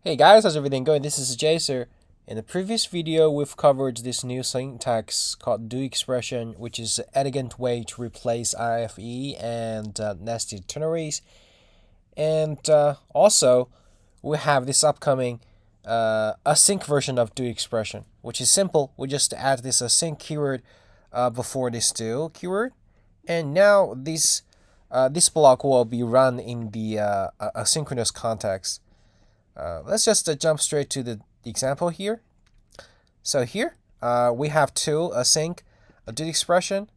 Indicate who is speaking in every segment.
Speaker 1: Hey guys, how's everything going? This is JSer. In the previous video, we've covered this new syntax called do expression, which is an elegant way to replace IIFE and nested ternaries. And also, we have this upcoming async version of do expression, which is simple. We just add this async keyword before this do keyword, and now this block will be run in the asynchronous context. Let's just jump straight to the example here. So here we have two async do expression,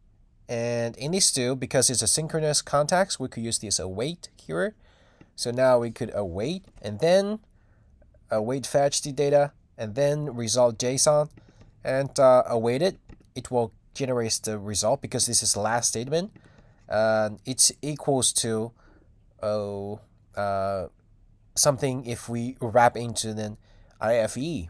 Speaker 1: and in these two, because it's a synchronous context, we could use this await keyword. So now we could await and then await fetch the data and then result JSON, and await it. It will generate the result because this is the last statement. It's equals to something if we wrap into an IIFE,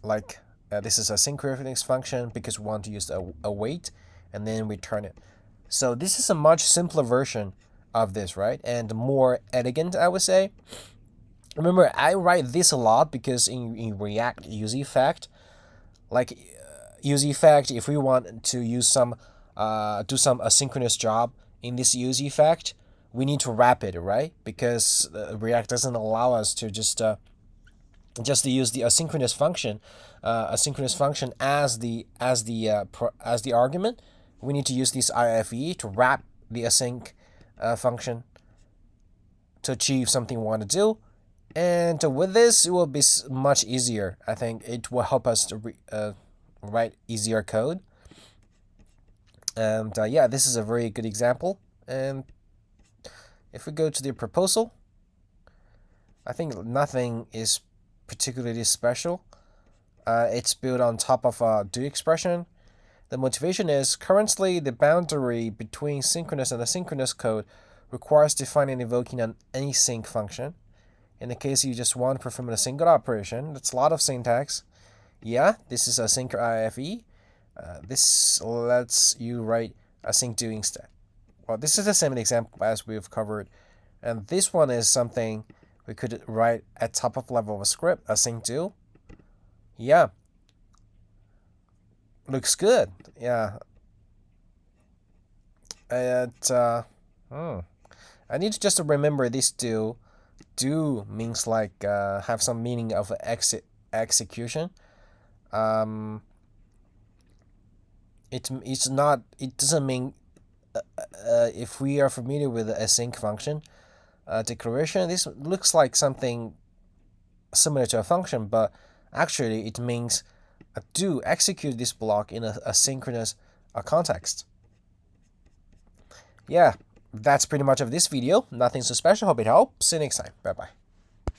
Speaker 1: like this is a synchronous function because we want to use await and then return it. So this is a much simpler version of this, right? And more elegant, I would say. Remember, I write this a lot because in React use effect, like use effect, if we want to use some do some asynchronous job in this use effect, we need to wrap it, right? Because React doesn't allow us to just use the asynchronous function as the argument. We need to use this IIFE to wrap the async function to achieve something we want to do. And with this, it will be much easier. I think it will help us to write easier code. And yeah, this is a very good example. And if we go to the proposal, I think nothing is particularly special. It's built on top of a do expression. The motivation is currently the boundary between synchronous and asynchronous code requires defining and invoking an async function. In the case you just want to perform a single operation, that's a lot of syntax. Yeah, this is async IIFE. This lets you write async do instead. Well, this is the same example as we've covered, and this one is something we could write at top of level of a script, async do. Yeah, looks good. Yeah. I need to just remember this do. Do means like have some meaning of execution. It doesn't mean if we are familiar with the async function declaration, this looks like something similar to a function, but actually it means do execute this block in a synchronous context. Yeah, that's pretty much of this video. Nothing so special. Hope it helps. See you next time. Bye bye.